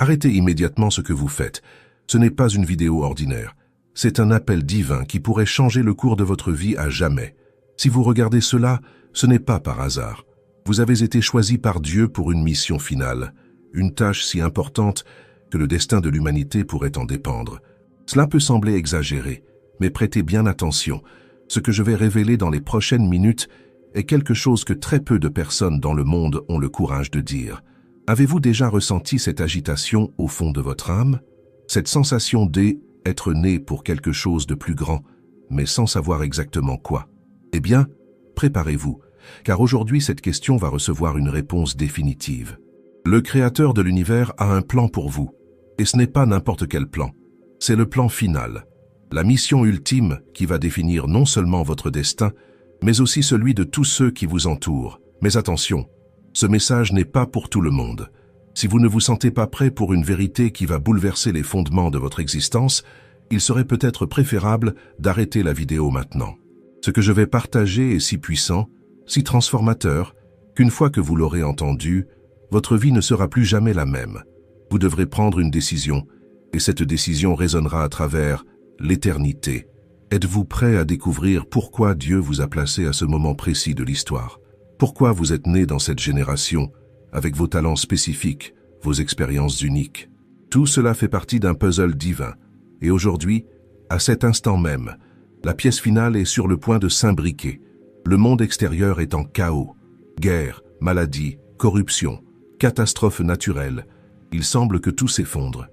Arrêtez immédiatement ce que vous faites. Ce n'est pas une vidéo ordinaire. C'est un appel divin qui pourrait changer le cours de votre vie à jamais. Si vous regardez cela, ce n'est pas par hasard. Vous avez été choisi par Dieu pour une mission finale, une tâche si importante que le destin de l'humanité pourrait en dépendre. Cela peut sembler exagéré, mais prêtez bien attention. Ce que je vais révéler dans les prochaines minutes est quelque chose que très peu de personnes dans le monde ont le courage de dire. Avez-vous déjà ressenti cette agitation au fond de votre âme? Cette sensation d'être né pour quelque chose de plus grand, mais sans savoir exactement quoi? Eh bien, préparez-vous, car aujourd'hui cette question va recevoir une réponse définitive. Le Créateur de l'univers a un plan pour vous, et ce n'est pas n'importe quel plan. C'est le plan final, la mission ultime qui va définir non seulement votre destin, mais aussi celui de tous ceux qui vous entourent. Mais attention, ce message n'est pas pour tout le monde. Si vous ne vous sentez pas prêt pour une vérité qui va bouleverser les fondements de votre existence, il serait peut-être préférable d'arrêter la vidéo maintenant. Ce que je vais partager est si puissant, si transformateur, qu'une fois que vous l'aurez entendu, votre vie ne sera plus jamais la même. Vous devrez prendre une décision, et cette décision résonnera à travers l'éternité. Êtes-vous prêt à découvrir pourquoi Dieu vous a placé à ce moment précis de l'histoire? Pourquoi vous êtes né dans cette génération, avec vos talents spécifiques, vos expériences uniques? Tout cela fait partie d'un puzzle divin. Et aujourd'hui, à cet instant même, la pièce finale est sur le point de s'imbriquer. Le monde extérieur est en chaos. Guerre, maladie, corruption, catastrophes naturelles. Il semble que tout s'effondre.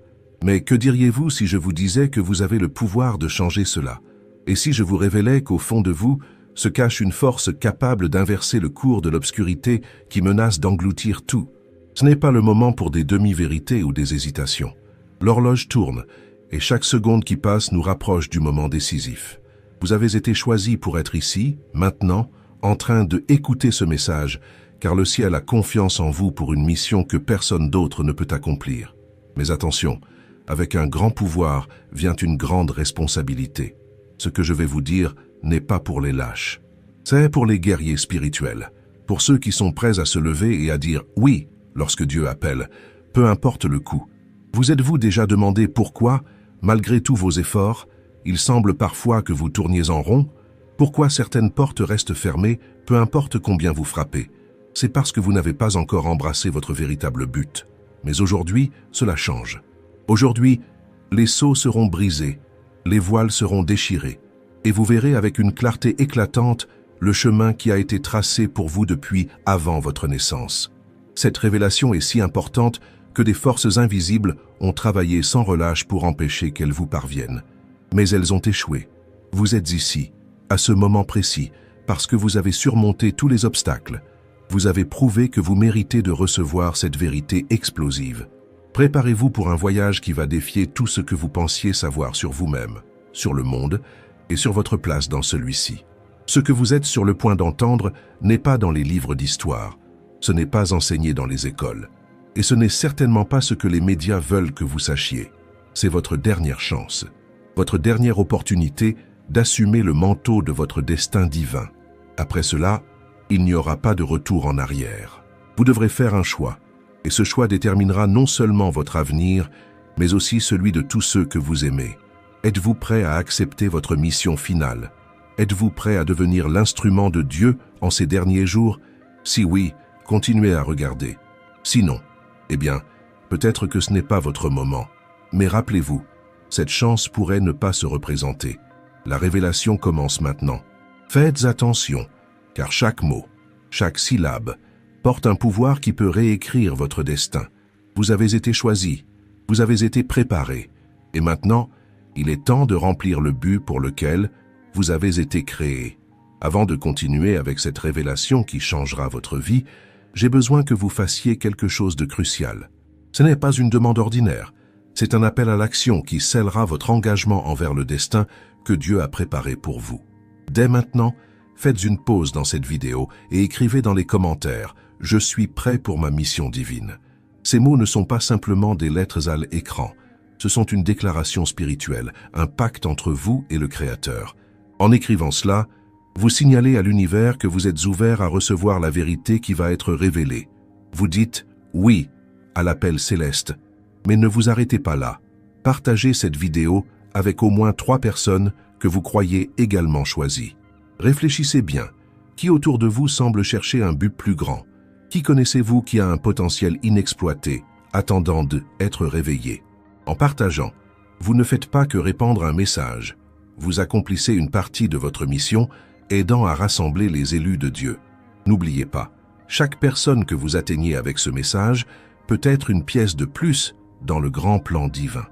Mais que diriez-vous si je vous disais que vous avez le pouvoir de changer cela? Et si je vous révélais qu'au fond de vous se cache une force capable d'inverser le cours de l'obscurité qui menace d'engloutir tout? Ce n'est pas le moment pour des demi-vérités ou des hésitations. L'horloge tourne, et chaque seconde qui passe nous rapproche du moment décisif. Vous avez été choisi pour être ici, maintenant, en train d'écouter ce message, car le ciel a confiance en vous pour une mission que personne d'autre ne peut accomplir. Mais attention, avec un grand pouvoir vient une grande responsabilité. Ce que je vais vous dire n'est pas pour les lâches. C'est pour les guerriers spirituels, pour ceux qui sont prêts à se lever et à dire « oui » lorsque Dieu appelle, peu importe le coût. Vous êtes-vous déjà demandé pourquoi, malgré tous vos efforts, il semble parfois que vous tourniez en rond? Pourquoi certaines portes restent fermées, peu importe combien vous frappez? C'est parce que vous n'avez pas encore embrassé votre véritable but. Mais aujourd'hui, cela change. Aujourd'hui, les sceaux seront brisés, les voiles seront déchirés, et vous verrez avec une clarté éclatante le chemin qui a été tracé pour vous depuis avant votre naissance. Cette révélation est si importante que des forces invisibles ont travaillé sans relâche pour empêcher qu'elle vous parvienne. Mais elles ont échoué. Vous êtes ici, à ce moment précis, parce que vous avez surmonté tous les obstacles. Vous avez prouvé que vous méritez de recevoir cette vérité explosive. Préparez-vous pour un voyage qui va défier tout ce que vous pensiez savoir sur vous-même, sur le monde et sur votre place dans celui-ci. Ce que vous êtes sur le point d'entendre n'est pas dans les livres d'histoire, ce n'est pas enseigné dans les écoles, et ce n'est certainement pas ce que les médias veulent que vous sachiez. C'est votre dernière chance, votre dernière opportunité d'assumer le manteau de votre destin divin. Après cela, il n'y aura pas de retour en arrière. Vous devrez faire un choix, et ce choix déterminera non seulement votre avenir, mais aussi celui de tous ceux que vous aimez. Êtes-vous prêt à accepter votre mission finale? Êtes-vous prêt à devenir l'instrument de Dieu en ces derniers jours? Si oui, continuez à regarder. Sinon, eh bien, peut-être que ce n'est pas votre moment. Mais rappelez-vous, cette chance pourrait ne pas se représenter. La révélation commence maintenant. Faites attention, car chaque mot, chaque syllabe, porte un pouvoir qui peut réécrire votre destin. Vous avez été choisi, vous avez été préparé, et maintenant, il est temps de remplir le but pour lequel vous avez été créé. Avant de continuer avec cette révélation qui changera votre vie, j'ai besoin que vous fassiez quelque chose de crucial. Ce n'est pas une demande ordinaire, c'est un appel à l'action qui scellera votre engagement envers le destin que Dieu a préparé pour vous. Dès maintenant, faites une pause dans cette vidéo et écrivez dans les commentaires « Je suis prêt pour ma mission divine ». Ces mots ne sont pas simplement des lettres à l'écran, ce sont une déclaration spirituelle, un pacte entre vous et le Créateur. En écrivant cela, vous signalez à l'univers que vous êtes ouvert à recevoir la vérité qui va être révélée. Vous dites « oui » à l'appel céleste, Mais ne vous arrêtez pas là. Partagez cette vidéo avec au moins 3 personnes que vous croyez également choisies. Réfléchissez bien. Qui autour de vous semble chercher un but plus grand? Qui connaissez-vous qui a un potentiel inexploité, attendant d'être réveillé? En partageant, vous ne faites pas que répandre un message. Vous accomplissez une partie de votre mission, aidant à rassembler les élus de Dieu. N'oubliez pas, chaque personne que vous atteignez avec ce message peut être une pièce de plus dans le grand plan divin.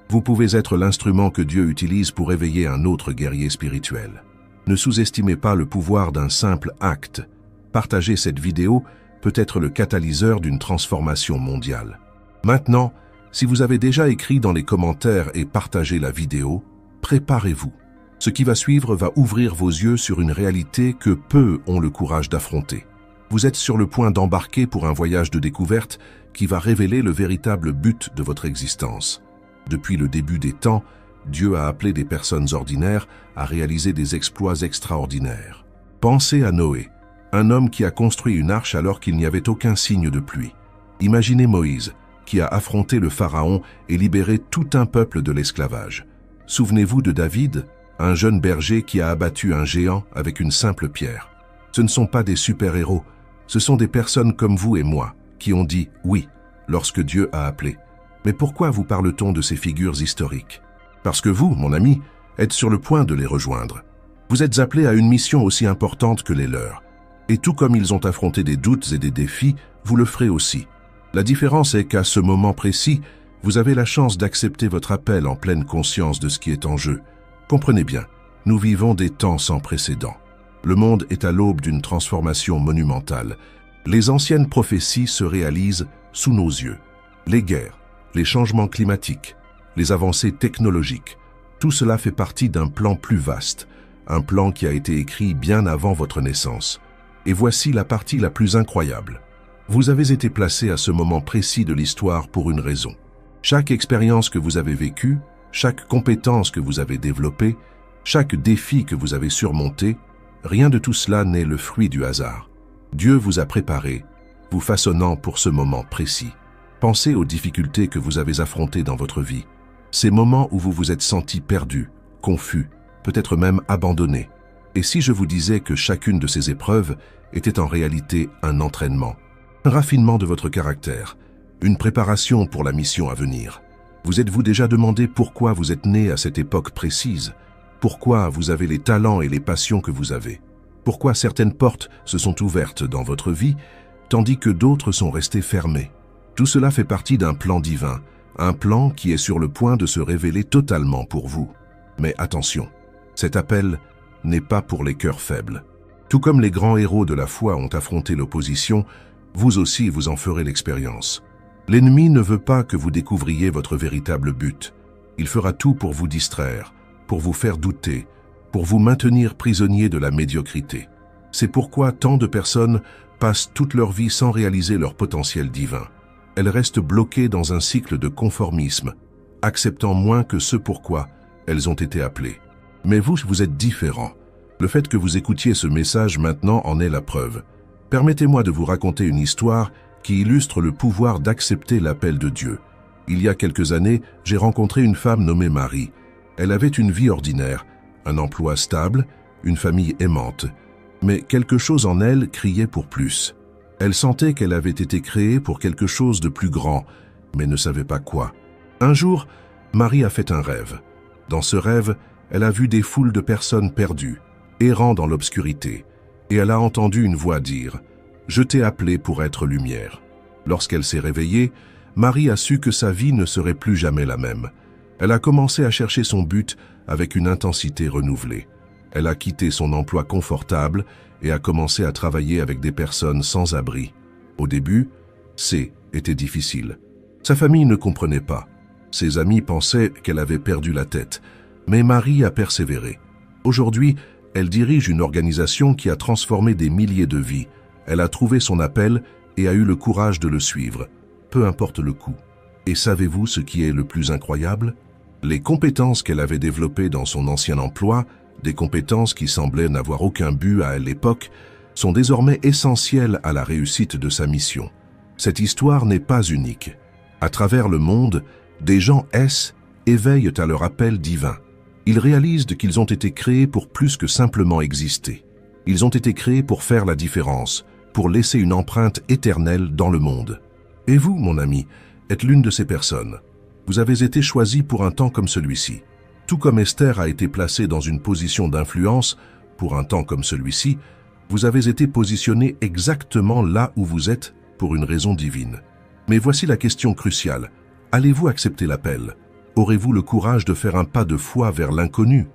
Vous pouvez être l'instrument que Dieu utilise pour éveiller un autre guerrier spirituel. Ne sous-estimez pas le pouvoir d'un simple acte. Partager cette vidéo peut être le catalyseur d'une transformation mondiale. Maintenant, si vous avez déjà écrit dans les commentaires et partagé la vidéo, préparez-vous. Ce qui va suivre va ouvrir vos yeux sur une réalité que peu ont le courage d'affronter. Vous êtes sur le point d'embarquer pour un voyage de découverte qui va révéler le véritable but de votre existence. Depuis le début des temps, Dieu a appelé des personnes ordinaires à réaliser des exploits extraordinaires. Pensez à Noé, un homme qui a construit une arche alors qu'il n'y avait aucun signe de pluie. Imaginez Moïse, qui a affronté le pharaon et libéré tout un peuple de l'esclavage. Souvenez-vous de David, un jeune berger qui a abattu un géant avec une simple pierre. Ce ne sont pas des super-héros, ce sont des personnes comme vous et moi qui ont dit « oui » lorsque Dieu a appelé. Mais pourquoi vous parle-t-on de ces figures historiques? Parce que vous, mon ami, êtes sur le point de les rejoindre. Vous êtes appelés à une mission aussi importante que les leurs. Et tout comme ils ont affronté des doutes et des défis, vous le ferez aussi. La différence est qu'à ce moment précis, vous avez la chance d'accepter votre appel en pleine conscience de ce qui est en jeu. Comprenez bien, nous vivons des temps sans précédent. Le monde est à l'aube d'une transformation monumentale. Les anciennes prophéties se réalisent sous nos yeux. Les guerres, les changements climatiques, les avancées technologiques, tout cela fait partie d'un plan plus vaste, un plan qui a été écrit bien avant votre naissance. Et voici la partie la plus incroyable. Vous avez été placé à ce moment précis de l'histoire pour une raison. Chaque expérience que vous avez vécue, chaque compétence que vous avez développée, chaque défi que vous avez surmonté, rien de tout cela n'est le fruit du hasard. Dieu vous a préparé, vous façonnant pour ce moment précis. Pensez aux difficultés que vous avez affrontées dans votre vie, ces moments où vous vous êtes senti perdu, confus, peut-être même abandonné. Et si je vous disais que chacune de ces épreuves était en réalité un entraînement, un raffinement de votre caractère, une préparation pour la mission à venir? Vous êtes-vous déjà demandé pourquoi vous êtes né à cette époque précise? Pourquoi vous avez les talents et les passions que vous avez? Pourquoi certaines portes se sont ouvertes dans votre vie, tandis que d'autres sont restées fermées? Tout cela fait partie d'un plan divin, un plan qui est sur le point de se révéler totalement pour vous. Mais attention, cet appel n'est pas pour les cœurs faibles. Tout comme les grands héros de la foi ont affronté l'opposition, vous aussi vous en ferez l'expérience. L'ennemi ne veut pas que vous découvriez votre véritable but. Il fera tout pour vous distraire, pour vous faire douter, pour vous maintenir prisonnier de la médiocrité. C'est pourquoi tant de personnes passent toute leur vie sans réaliser leur potentiel divin. Elles restent bloquées dans un cycle de conformisme, acceptant moins que ce pourquoi elles ont été appelées. Mais vous êtes différent. Le fait que vous écoutiez ce message maintenant en est la preuve. Permettez-moi de vous raconter une histoire qui illustre le pouvoir d'accepter l'appel de Dieu. Il y a quelques années, j'ai rencontré une femme nommée Marie. Elle avait une vie ordinaire, un emploi stable, une famille aimante. Mais quelque chose en elle criait pour plus. Elle sentait qu'elle avait été créée pour quelque chose de plus grand, mais ne savait pas quoi. Un jour, Marie a fait un rêve. Dans ce rêve, elle a vu des foules de personnes perdues, errant dans l'obscurité, et elle a entendu une voix dire « Je t'ai appelé pour être lumière ». Lorsqu'elle s'est réveillée, Marie a su que sa vie ne serait plus jamais la même. Elle a commencé à chercher son but avec une intensité renouvelée. Elle a quitté son emploi confortable et a commencé à travailler avec des personnes sans abri. Au début, était difficile. Sa famille ne comprenait pas. Ses amis pensaient qu'elle avait perdu la tête. Mais Marie a persévéré. Aujourd'hui, elle dirige une organisation qui a transformé des milliers de vies. Elle a trouvé son appel et a eu le courage de le suivre, peu importe le coût. Et savez-vous ce qui est le plus incroyable? Les compétences qu'elle avait développées dans son ancien emploi, des compétences qui semblaient n'avoir aucun but à l'époque, sont désormais essentielles à la réussite de sa mission. Cette histoire n'est pas unique. À travers le monde, des gens éveillent à leur appel divin. Ils réalisent qu'ils ont été créés pour plus que simplement exister. Ils ont été créés pour faire la différence, pour laisser une empreinte éternelle dans le monde. Et vous, mon ami, êtes l'une de ces personnes. Vous avez été choisi pour un temps comme celui-ci. Tout comme Esther a été placée dans une position d'influence pour un temps comme celui-ci, vous avez été positionné exactement là où vous êtes pour une raison divine. Mais voici la question cruciale. Allez-vous accepter l'appel? Aurez-vous le courage de faire un pas de foi vers l'inconnu?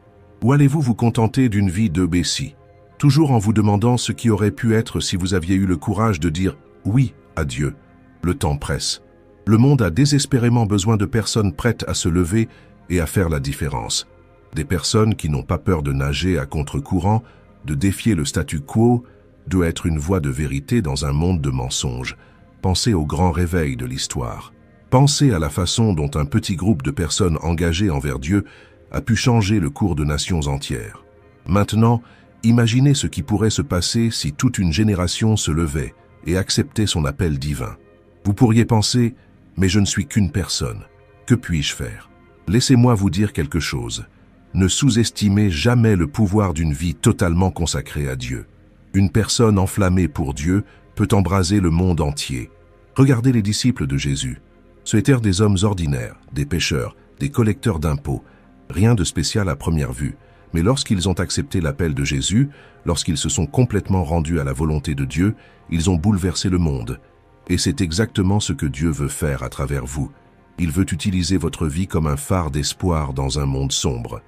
Ou allez-vous vous contenter d'une vie de Bessie, toujours en vous demandant ce qui aurait pu être si vous aviez eu le courage de dire oui à Dieu? Le temps presse. Le monde a désespérément besoin de personnes prêtes à se lever et à faire la différence. Des personnes qui n'ont pas peur de nager à contre-courant, de défier le statu quo, de être une voix de vérité dans un monde de mensonges. Pensez au grand réveil de l'histoire. Pensez à la façon dont un petit groupe de personnes engagées envers Dieu a pu changer le cours de nations entières. Maintenant, imaginez ce qui pourrait se passer si toute une génération se levait et acceptait son appel divin. Vous pourriez penser, mais je ne suis qu'une personne. Que puis-je faire? Laissez-moi vous dire quelque chose. Ne sous-estimez jamais le pouvoir d'une vie totalement consacrée à Dieu. Une personne enflammée pour Dieu peut embraser le monde entier. Regardez les disciples de Jésus. Ce étaient des hommes ordinaires, des pêcheurs, des collecteurs d'impôts. Rien de spécial à première vue. Mais lorsqu'ils ont accepté l'appel de Jésus, lorsqu'ils se sont complètement rendus à la volonté de Dieu, ils ont bouleversé le monde. Et c'est exactement ce que Dieu veut faire à travers vous. Il veut utiliser votre vie comme un phare d'espoir dans un monde sombre.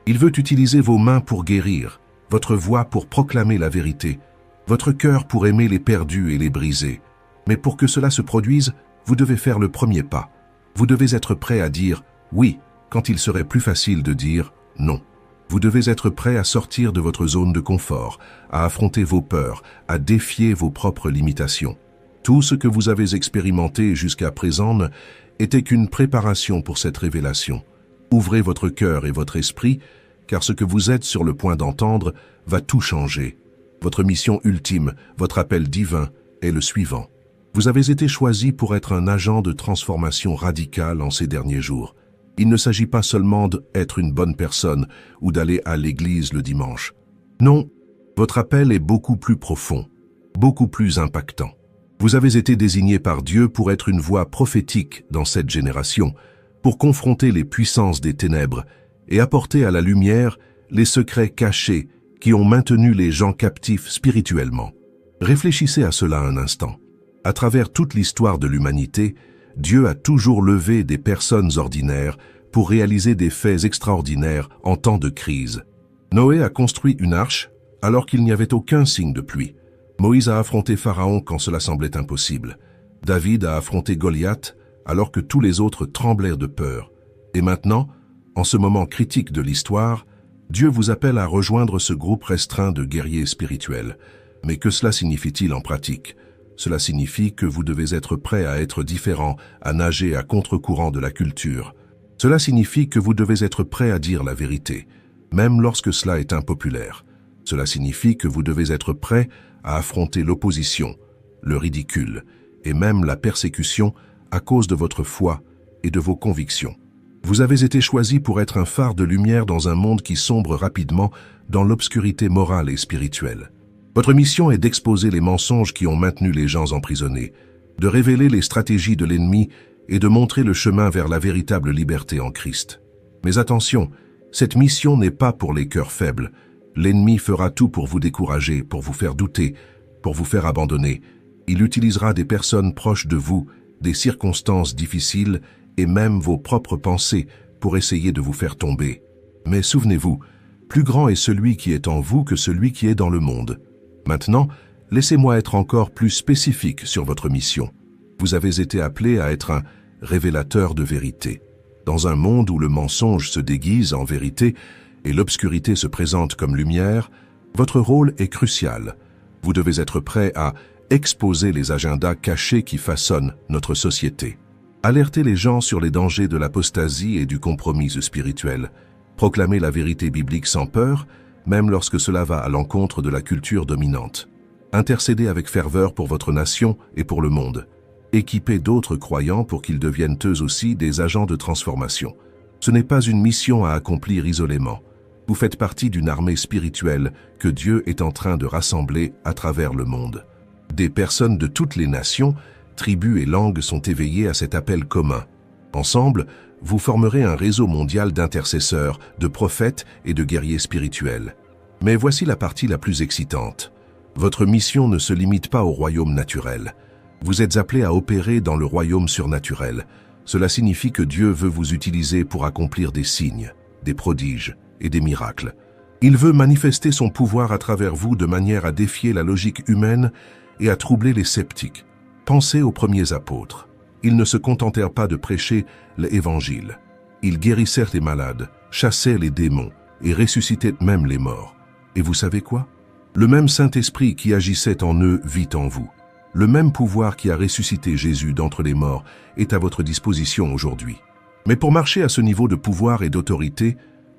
Il veut utiliser vos mains pour guérir, votre voix pour proclamer la vérité, votre cœur pour aimer les perdus et les brisés. Mais pour que cela se produise, vous devez faire le premier pas. Vous devez être prêt à dire « oui » quand il serait plus facile de dire « non ». Vous devez être prêt à sortir de votre zone de confort, à affronter vos peurs, à défier vos propres limitations. Tout ce que vous avez expérimenté jusqu'à présent était qu'une préparation pour cette révélation. Ouvrez votre cœur et votre esprit, car ce que vous êtes sur le point d'entendre va tout changer. Votre mission ultime, votre appel divin, est le suivant. Vous avez été choisi pour être un agent de transformation radicale en ces derniers jours. Il ne s'agit pas seulement d'être une bonne personne ou d'aller à l'église le dimanche. Non, votre appel est beaucoup plus profond, beaucoup plus impactant. Vous avez été désigné par Dieu pour être une voix prophétique dans cette génération, pour confronter les puissances des ténèbres et apporter à la lumière les secrets cachés qui ont maintenu les gens captifs spirituellement. Réfléchissez à cela un instant. À travers toute l'histoire de l'humanité, Dieu a toujours levé des personnes ordinaires pour réaliser des faits extraordinaires en temps de crise. Noé a construit une arche alors qu'il n'y avait aucun signe de pluie. Moïse a affronté Pharaon quand cela semblait impossible. David a affronté Goliath alors que tous les autres tremblaient de peur. Et maintenant, en ce moment critique de l'histoire, Dieu vous appelle à rejoindre ce groupe restreint de guerriers spirituels. Mais que cela signifie-t-il en pratique? Cela signifie que vous devez être prêt à être différent, à nager à contre-courant de la culture. Cela signifie que vous devez être prêt à dire la vérité, même lorsque cela est impopulaire. Cela signifie que vous devez être prêt à affronter l'opposition, le ridicule et même la persécution à cause de votre foi et de vos convictions. Vous avez été choisi pour être un phare de lumière dans un monde qui sombre rapidement dans l'obscurité morale et spirituelle. Votre mission est d'exposer les mensonges qui ont maintenu les gens emprisonnés, de révéler les stratégies de l'ennemi et de montrer le chemin vers la véritable liberté en Christ. Mais attention, cette mission n'est pas pour les cœurs faibles. L'ennemi fera tout pour vous décourager, pour vous faire douter, pour vous faire abandonner. Il utilisera des personnes proches de vous, des circonstances difficiles et même vos propres pensées pour essayer de vous faire tomber. Mais souvenez-vous, plus grand est celui qui est en vous que celui qui est dans le monde. Maintenant, laissez-moi être encore plus spécifique sur votre mission. Vous avez été appelé à être un révélateur de vérité. Dans un monde où le mensonge se déguise en vérité et l'obscurité se présente comme lumière, votre rôle est crucial. Vous devez être prêt à exposer les agendas cachés qui façonnent notre société. Alerter les gens sur les dangers de l'apostasie et du compromis spirituel. Proclamer la vérité biblique sans peur, même lorsque cela va à l'encontre de la culture dominante. Intercéder avec ferveur pour votre nation et pour le monde. Équipez d'autres croyants pour qu'ils deviennent eux aussi des agents de transformation. Ce n'est pas une mission à accomplir isolément. Vous faites partie d'une armée spirituelle que Dieu est en train de rassembler à travers le monde. Des personnes de toutes les nations, tribus et langues sont éveillées à cet appel commun. Ensemble, vous formerez un réseau mondial d'intercesseurs, de prophètes et de guerriers spirituels. Mais voici la partie la plus excitante. Votre mission ne se limite pas au royaume naturel. Vous êtes appelés à opérer dans le royaume surnaturel. Cela signifie que Dieu veut vous utiliser pour accomplir des signes, des prodiges et des miracles. Il veut manifester son pouvoir à travers vous de manière à défier la logique humaine et à troubler les sceptiques. Pensez aux premiers apôtres. Ils ne se contentèrent pas de prêcher l'évangile. Ils guérissaient les malades, chassaient les démons et ressuscitaient même les morts. Et vous savez quoi? Le même Saint-Esprit qui agissait en eux vit en vous. Le même pouvoir qui a ressuscité Jésus d'entre les morts est à votre disposition aujourd'hui. Mais pour marcher à ce niveau de pouvoir et d'autorité,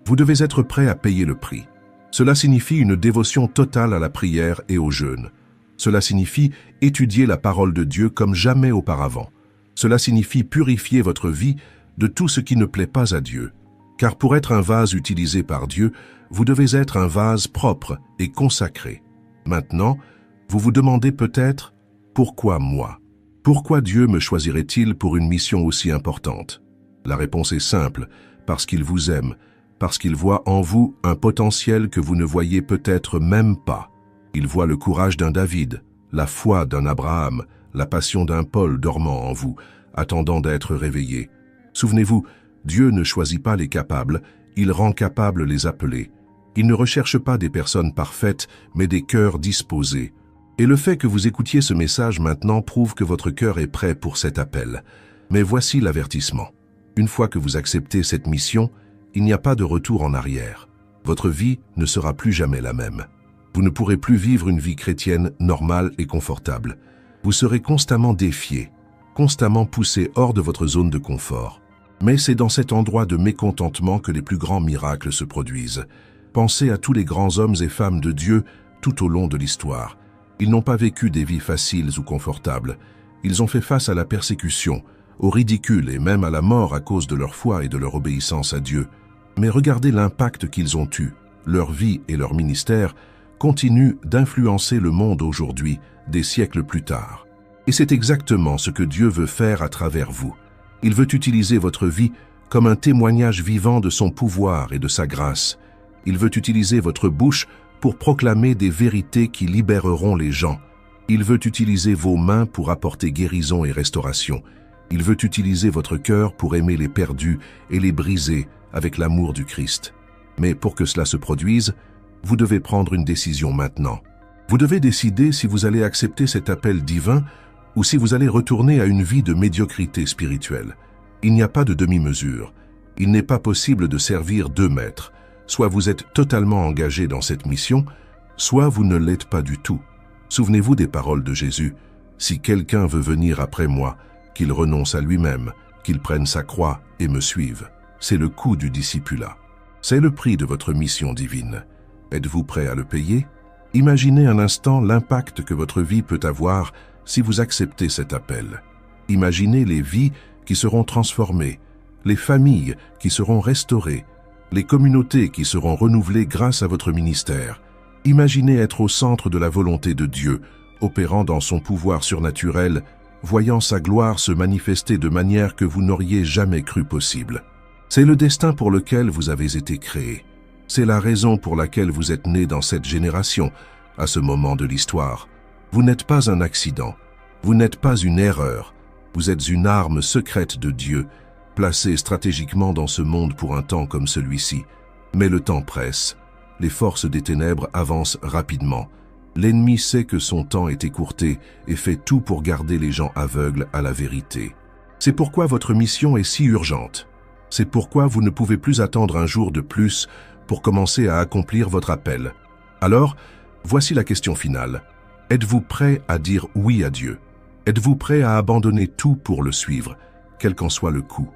vous devez être prêt à payer le prix. Cela signifie une dévotion totale à la prière et au jeûne. Cela signifie étudier la parole de Dieu comme jamais auparavant. Cela signifie purifier votre vie de tout ce qui ne plaît pas à Dieu. Car pour être un vase utilisé par Dieu, vous devez être un vase propre et consacré. Maintenant, vous vous demandez peut-être « Pourquoi moi ? Pourquoi Dieu me choisirait-il pour une mission aussi importante ?» La réponse est simple, parce qu'il vous aime, parce qu'il voit en vous un potentiel que vous ne voyez peut-être même pas. Il voit le courage d'un David, la foi d'un Abraham, la passion d'un Paul dormant en vous, attendant d'être réveillé. Souvenez-vous, Dieu ne choisit pas les capables, il rend capables les appelés. Il ne recherche pas des personnes parfaites, mais des cœurs disposés. Et le fait que vous écoutiez ce message maintenant prouve que votre cœur est prêt pour cet appel. Mais voici l'avertissement. Une fois que vous acceptez cette mission, il n'y a pas de retour en arrière. Votre vie ne sera plus jamais la même. Vous ne pourrez plus vivre une vie chrétienne normale et confortable. Vous serez constamment défié, constamment poussé hors de votre zone de confort. Mais c'est dans cet endroit de mécontentement que les plus grands miracles se produisent. Pensez à tous les grands hommes et femmes de Dieu tout au long de l'histoire. Ils n'ont pas vécu des vies faciles ou confortables. Ils ont fait face à la persécution, au ridicule et même à la mort à cause de leur foi et de leur obéissance à Dieu. Mais regardez l'impact qu'ils ont eu. Leur vie et leur ministère continuent d'influencer le monde aujourd'hui, des siècles plus tard. Et c'est exactement ce que Dieu veut faire à travers vous. Il veut utiliser votre vie comme un témoignage vivant de son pouvoir et de sa grâce. Il veut utiliser votre bouche pour proclamer des vérités qui libéreront les gens. Il veut utiliser vos mains pour apporter guérison et restauration. Il veut utiliser votre cœur pour aimer les perdus et les briser avec l'amour du Christ. Mais pour que cela se produise, vous devez prendre une décision maintenant. Vous devez décider si vous allez accepter cet appel divin ou si vous allez retourner à une vie de médiocrité spirituelle. Il n'y a pas de demi-mesure. Il n'est pas possible de servir deux maîtres. Soit vous êtes totalement engagé dans cette mission, soit vous ne l'êtes pas du tout. Souvenez-vous des paroles de Jésus. « Si quelqu'un veut venir après moi, qu'il renonce à lui-même, qu'il prenne sa croix et me suive. » C'est le coût du discipulat. C'est le prix de votre mission divine. Êtes-vous prêt à le payer? Imaginez un instant l'impact que votre vie peut avoir si vous acceptez cet appel. Imaginez les vies qui seront transformées, les familles qui seront restaurées, les communautés qui seront renouvelées grâce à votre ministère. Imaginez être au centre de la volonté de Dieu, opérant dans son pouvoir surnaturel, voyant sa gloire se manifester de manière que vous n'auriez jamais cru possible. C'est le destin pour lequel vous avez été créé. C'est la raison pour laquelle vous êtes né dans cette génération, à ce moment de l'histoire. Vous n'êtes pas un accident, vous n'êtes pas une erreur, vous êtes une arme secrète de Dieu, placée stratégiquement dans ce monde pour un temps comme celui-ci. Mais le temps presse, les forces des ténèbres avancent rapidement. L'ennemi sait que son temps est écourté et fait tout pour garder les gens aveugles à la vérité. C'est pourquoi votre mission est si urgente. C'est pourquoi vous ne pouvez plus attendre un jour de plus pour commencer à accomplir votre appel. Alors, voici la question finale. Êtes-vous prêt à dire oui à Dieu? Êtes-vous prêt à abandonner tout pour le suivre, quel qu'en soit le coût?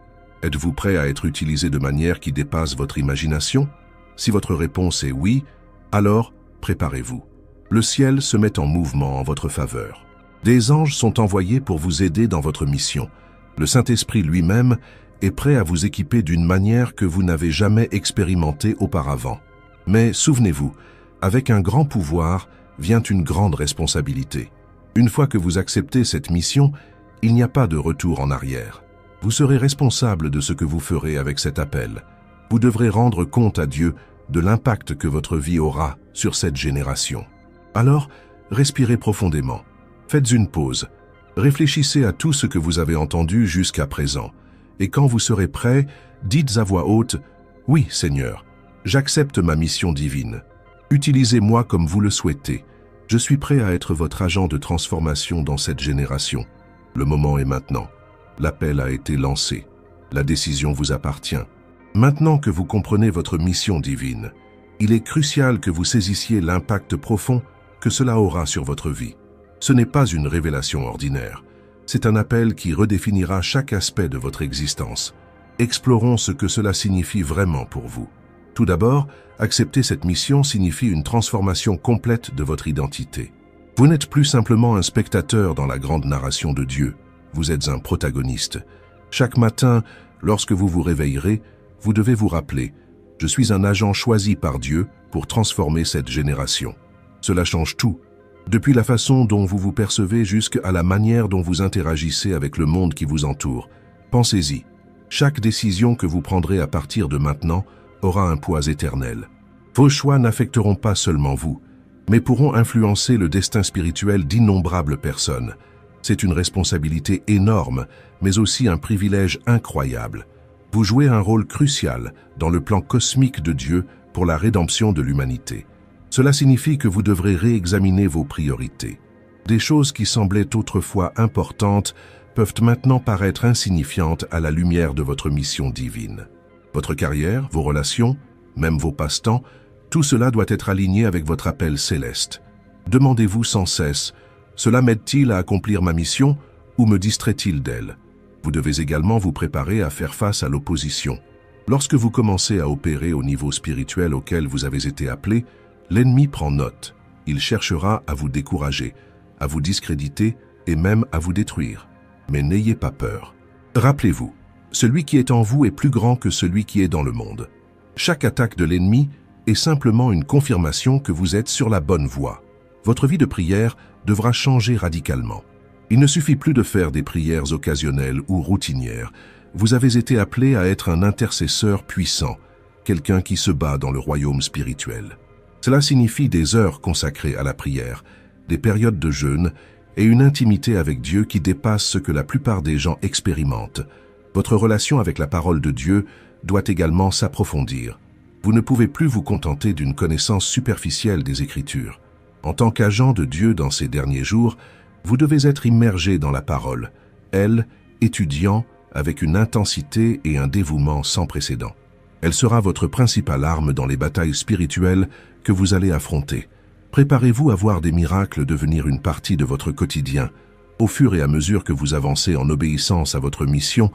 Êtes-vous prêt à être utilisé de manière qui dépasse votre imagination? Si votre réponse est oui, alors préparez-vous. Le ciel se met en mouvement en votre faveur. Des anges sont envoyés pour vous aider dans votre mission. Le Saint-Esprit lui-même est prêt à vous équiper d'une manière que vous n'avez jamais expérimentée auparavant. Mais souvenez-vous, avec un grand pouvoir vient une grande responsabilité. Une fois que vous acceptez cette mission, il n'y a pas de retour en arrière. Vous serez responsable de ce que vous ferez avec cet appel. Vous devrez rendre compte à Dieu de l'impact que votre vie aura sur cette génération. Alors, respirez profondément. Faites une pause. Réfléchissez à tout ce que vous avez entendu jusqu'à présent. Et quand vous serez prêt, dites à voix haute « Oui, Seigneur, j'accepte ma mission divine. Utilisez-moi comme vous le souhaitez. Je suis prêt à être votre agent de transformation dans cette génération. Le moment est maintenant. L'appel a été lancé. La décision vous appartient. Maintenant que vous comprenez votre mission divine, il est crucial que vous saisissiez l'impact profond que cela aura sur votre vie. Ce n'est pas une révélation ordinaire. C'est un appel qui redéfinira chaque aspect de votre existence. Explorons ce que cela signifie vraiment pour vous. Tout d'abord, accepter cette mission signifie une transformation complète de votre identité. Vous n'êtes plus simplement un spectateur dans la grande narration de Dieu. Vous êtes un protagoniste. Chaque matin, lorsque vous vous réveillerez, vous devez vous rappeler « Je suis un agent choisi par Dieu pour transformer cette génération ». Cela change tout, depuis la façon dont vous vous percevez jusqu'à la manière dont vous interagissez avec le monde qui vous entoure. Pensez-y, chaque décision que vous prendrez à partir de maintenant aura un poids éternel. Vos choix n'affecteront pas seulement vous, mais pourront influencer le destin spirituel d'innombrables personnes. C'est une responsabilité énorme, mais aussi un privilège incroyable. Vous jouez un rôle crucial dans le plan cosmique de Dieu pour la rédemption de l'humanité. Cela signifie que vous devrez réexaminer vos priorités. Des choses qui semblaient autrefois importantes peuvent maintenant paraître insignifiantes à la lumière de votre mission divine. Votre carrière, vos relations, même vos passe-temps, tout cela doit être aligné avec votre appel céleste. Demandez-vous sans cesse, cela m'aide-t-il à accomplir ma mission ou me distrait-il d'elle? Vous devez également vous préparer à faire face à l'opposition. Lorsque vous commencez à opérer au niveau spirituel auquel vous avez été appelé, l'ennemi prend note. Il cherchera à vous décourager, à vous discréditer et même à vous détruire. Mais n'ayez pas peur. Rappelez-vous, celui qui est en vous est plus grand que celui qui est dans le monde. Chaque attaque de l'ennemi est simplement une confirmation que vous êtes sur la bonne voie. Votre vie de prière devra changer radicalement. Il ne suffit plus de faire des prières occasionnelles ou routinières. Vous avez été appelé à être un intercesseur puissant, quelqu'un qui se bat dans le royaume spirituel. Cela signifie des heures consacrées à la prière, des périodes de jeûne et une intimité avec Dieu qui dépasse ce que la plupart des gens expérimentent. Votre relation avec la parole de Dieu doit également s'approfondir. Vous ne pouvez plus vous contenter d'une connaissance superficielle des Écritures. En tant qu'agent de Dieu dans ces derniers jours, vous devez être immergé dans la parole, elle, étudiant avec une intensité et un dévouement sans précédent. Elle sera votre principale arme dans les batailles spirituelles que vous allez affronter. Préparez-vous à voir des miracles devenir une partie de votre quotidien. Au fur et à mesure que vous avancez en obéissance à votre mission,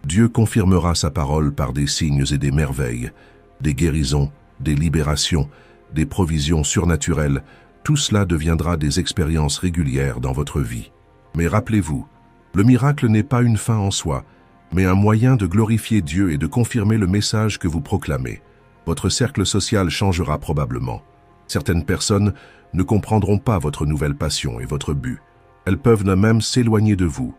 Dieu confirmera sa parole par des signes et des merveilles, des guérisons, des libérations, des provisions surnaturelles. Tout cela deviendra des expériences régulières dans votre vie. Mais rappelez-vous, le miracle n'est pas une fin en soi, mais un moyen de glorifier Dieu et de confirmer le message que vous proclamez. Votre cercle social changera probablement. Certaines personnes ne comprendront pas votre nouvelle passion et votre but. Elles peuvent même s'éloigner de vous.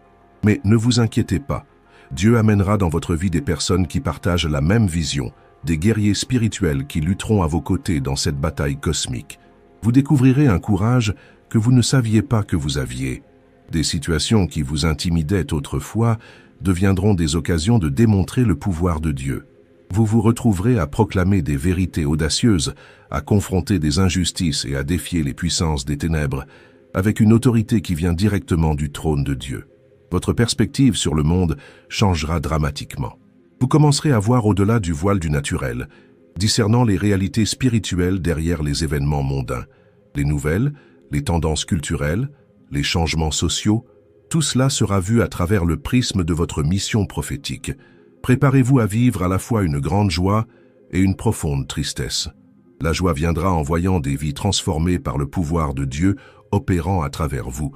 Mais ne vous inquiétez pas. Dieu amènera dans votre vie des personnes qui partagent la même vision, des guerriers spirituels qui lutteront à vos côtés dans cette bataille cosmique. Vous découvrirez un courage que vous ne saviez pas que vous aviez. Des situations qui vous intimidaient autrefois deviendront des occasions de démontrer le pouvoir de Dieu. Vous vous retrouverez à proclamer des vérités audacieuses, à confronter des injustices et à défier les puissances des ténèbres, avec une autorité qui vient directement du trône de Dieu. Votre perspective sur le monde changera dramatiquement. Vous commencerez à voir au-delà du voile du naturel, discernant les réalités spirituelles derrière les événements mondains, les nouvelles, les tendances culturelles, les changements sociaux. Tout cela sera vu à travers le prisme de votre mission prophétique. Préparez-vous à vivre à la fois une grande joie et une profonde tristesse. La joie viendra en voyant des vies transformées par le pouvoir de Dieu opérant à travers vous.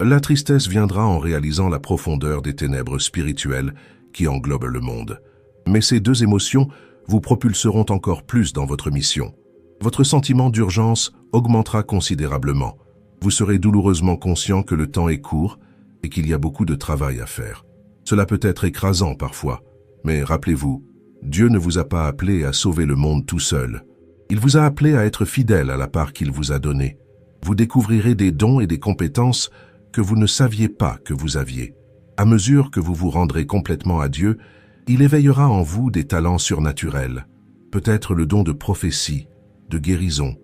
La tristesse viendra en réalisant la profondeur des ténèbres spirituelles qui englobent le monde. Mais ces deux émotions vous propulseront encore plus dans votre mission. Votre sentiment d'urgence augmentera considérablement. Vous serez douloureusement conscient que le temps est court et qu'il y a beaucoup de travail à faire. Cela peut être écrasant parfois, mais rappelez-vous, Dieu ne vous a pas appelé à sauver le monde tout seul. Il vous a appelé à être fidèle à la part qu'il vous a donnée. Vous découvrirez des dons et des compétences que vous ne saviez pas que vous aviez. À mesure que vous vous rendrez complètement à Dieu, il éveillera en vous des talents surnaturels, peut-être le don de prophétie, de guérison,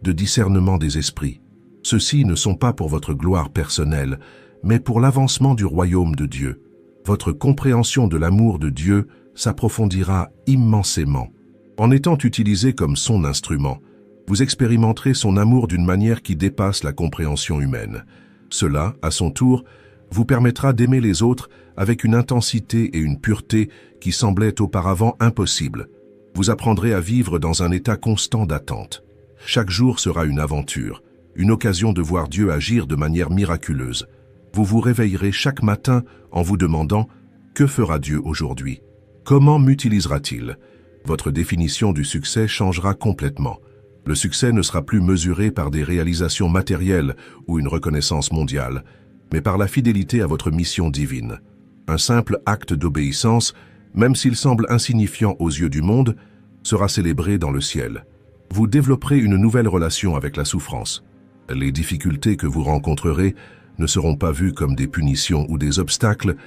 de discernement des esprits. Ceux-ci ne sont pas pour votre gloire personnelle, mais pour l'avancement du royaume de Dieu. Votre compréhension de l'amour de Dieu s'approfondira immensément. En étant utilisé comme son instrument, vous expérimenterez son amour d'une manière qui dépasse la compréhension humaine. Cela, à son tour, vous permettra d'aimer les autres avec une intensité et une pureté qui semblaient auparavant impossibles. Vous apprendrez à vivre dans un état constant d'attente. Chaque jour sera une aventure, une occasion de voir Dieu agir de manière miraculeuse. Vous vous réveillerez chaque matin en vous demandant « Que fera Dieu aujourd'hui ? Comment m'utilisera-t-il » Votre définition du succès changera complètement. Le succès ne sera plus mesuré par des réalisations matérielles ou une reconnaissance mondiale, mais par la fidélité à votre mission divine. Un simple acte d'obéissance, même s'il semble insignifiant aux yeux du monde, sera célébré dans le ciel. Vous développerez une nouvelle relation avec la souffrance. Les difficultés que vous rencontrerez ne seront pas vues comme des punitions ou des obstacles,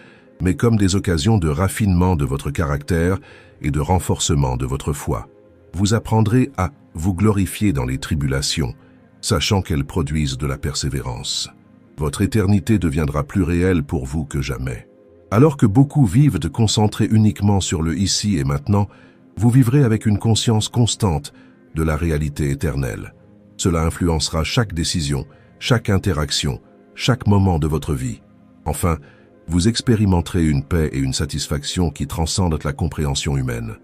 mais comme des occasions de raffinement de votre caractère et de renforcement de votre foi. Vous apprendrez à vous glorifier dans les tribulations, sachant qu'elles produisent de la persévérance. Votre éternité deviendra plus réelle pour vous que jamais. Alors que beaucoup vivent de concentrer uniquement sur le ici et maintenant, vous vivrez avec une conscience constante de la réalité éternelle. Cela influencera chaque décision, chaque interaction, chaque moment de votre vie. Enfin, vous expérimenterez une paix et une satisfaction qui transcendent la compréhension humaine.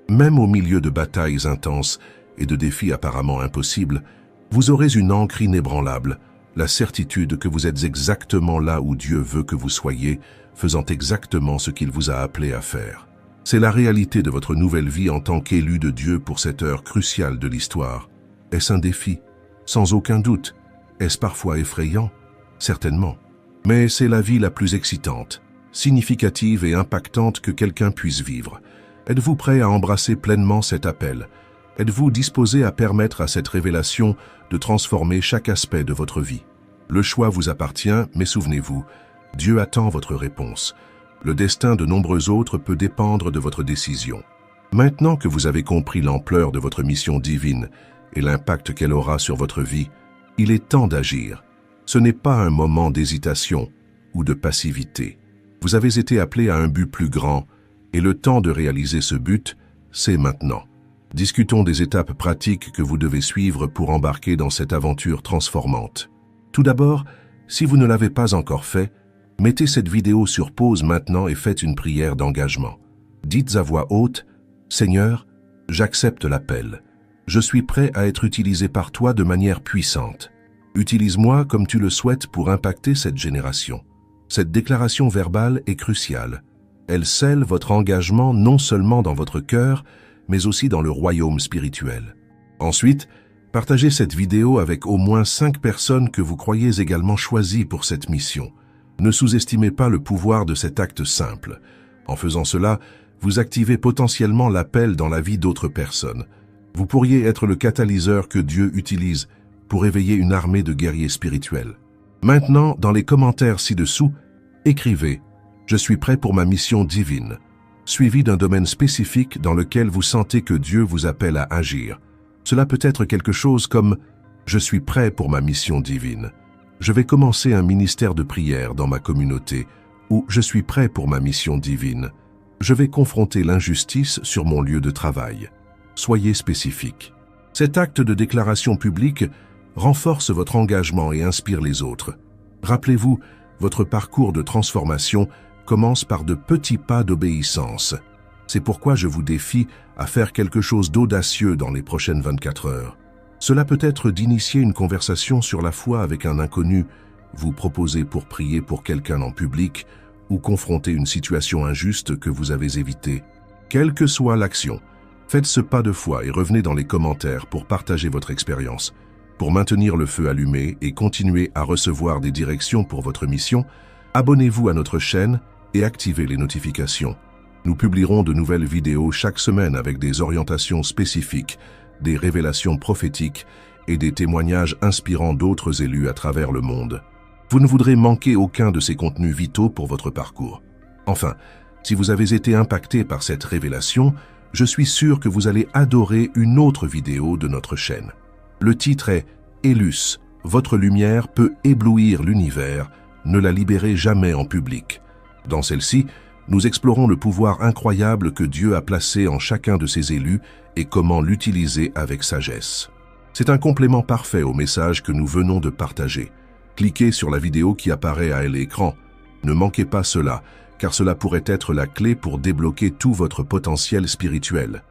Même au milieu de batailles intenses et de défis apparemment impossibles, vous aurez une ancre inébranlable, la certitude que vous êtes exactement là où Dieu veut que vous soyez, faisant exactement ce qu'il vous a appelé à faire. C'est la réalité de votre nouvelle vie en tant qu'élu de Dieu pour cette heure cruciale de l'histoire. Est-ce un défi? Sans aucun doute. Est-ce parfois effrayant? Certainement. Mais c'est la vie la plus excitante, significative et impactante que quelqu'un puisse vivre. Êtes-vous prêt à embrasser pleinement cet appel? Êtes-vous disposé à permettre à cette révélation de transformer chaque aspect de votre vie? Le choix vous appartient, mais souvenez-vous, Dieu attend votre réponse. Le destin de nombreux autres peut dépendre de votre décision. Maintenant que vous avez compris l'ampleur de votre mission divine et l'impact qu'elle aura sur votre vie, il est temps d'agir. Ce n'est pas un moment d'hésitation ou de passivité. Vous avez été appelé à un but plus grand, et le temps de réaliser ce but, c'est maintenant. Discutons des étapes pratiques que vous devez suivre pour embarquer dans cette aventure transformante. Tout d'abord, si vous ne l'avez pas encore fait, mettez cette vidéo sur pause maintenant et faites une prière d'engagement. Dites à voix haute, « Seigneur, j'accepte l'appel. Je suis prêt à être utilisé par toi de manière puissante. Utilise-moi comme tu le souhaites pour impacter cette génération. » Cette déclaration verbale est cruciale. Elle scelle votre engagement non seulement dans votre cœur, mais aussi dans le royaume spirituel. Ensuite, partagez cette vidéo avec au moins 5 personnes que vous croyez également choisies pour cette mission. Ne sous-estimez pas le pouvoir de cet acte simple. En faisant cela, vous activez potentiellement l'appel dans la vie d'autres personnes. Vous pourriez être le catalyseur que Dieu utilise pour éveiller une armée de guerriers spirituels. Maintenant, dans les commentaires ci-dessous, écrivez « Je suis prêt pour ma mission divine », suivi d'un domaine spécifique dans lequel vous sentez que Dieu vous appelle à agir. Cela peut être quelque chose comme « Je suis prêt pour ma mission divine ». Je vais commencer un ministère de prière dans ma communauté ou « Je suis prêt pour ma mission divine ». Je vais confronter l'injustice sur mon lieu de travail. Soyez spécifique. Cet acte de déclaration publique renforce votre engagement et inspire les autres. Rappelez-vous, votre parcours de transformation commence par de petits pas d'obéissance. C'est pourquoi je vous défie à faire quelque chose d'audacieux dans les prochaines 24 heures. Cela peut être d'initier une conversation sur la foi avec un inconnu, vous proposer pour prier pour quelqu'un en public ou confronter une situation injuste que vous avez évitée. Quelle que soit l'action, faites ce pas de foi et revenez dans les commentaires pour partager votre expérience. Pour maintenir le feu allumé et continuer à recevoir des directions pour votre mission, abonnez-vous à notre chaîne et activez les notifications. Nous publierons de nouvelles vidéos chaque semaine avec des orientations spécifiques, des révélations prophétiques et des témoignages inspirants d'autres élus à travers le monde. Vous ne voudrez manquer aucun de ces contenus vitaux pour votre parcours. Enfin, si vous avez été impacté par cette révélation, je suis sûr que vous allez adorer une autre vidéo de notre chaîne. Le titre est « Élus, votre lumière peut éblouir l'univers, ne la libérez jamais en public ». Dans celle-ci, nous explorons le pouvoir incroyable que Dieu a placé en chacun de ses élus et comment l'utiliser avec sagesse. C'est un complément parfait au message que nous venons de partager. Cliquez sur la vidéo qui apparaît à l'écran. Ne manquez pas cela, car cela pourrait être la clé pour débloquer tout votre potentiel spirituel.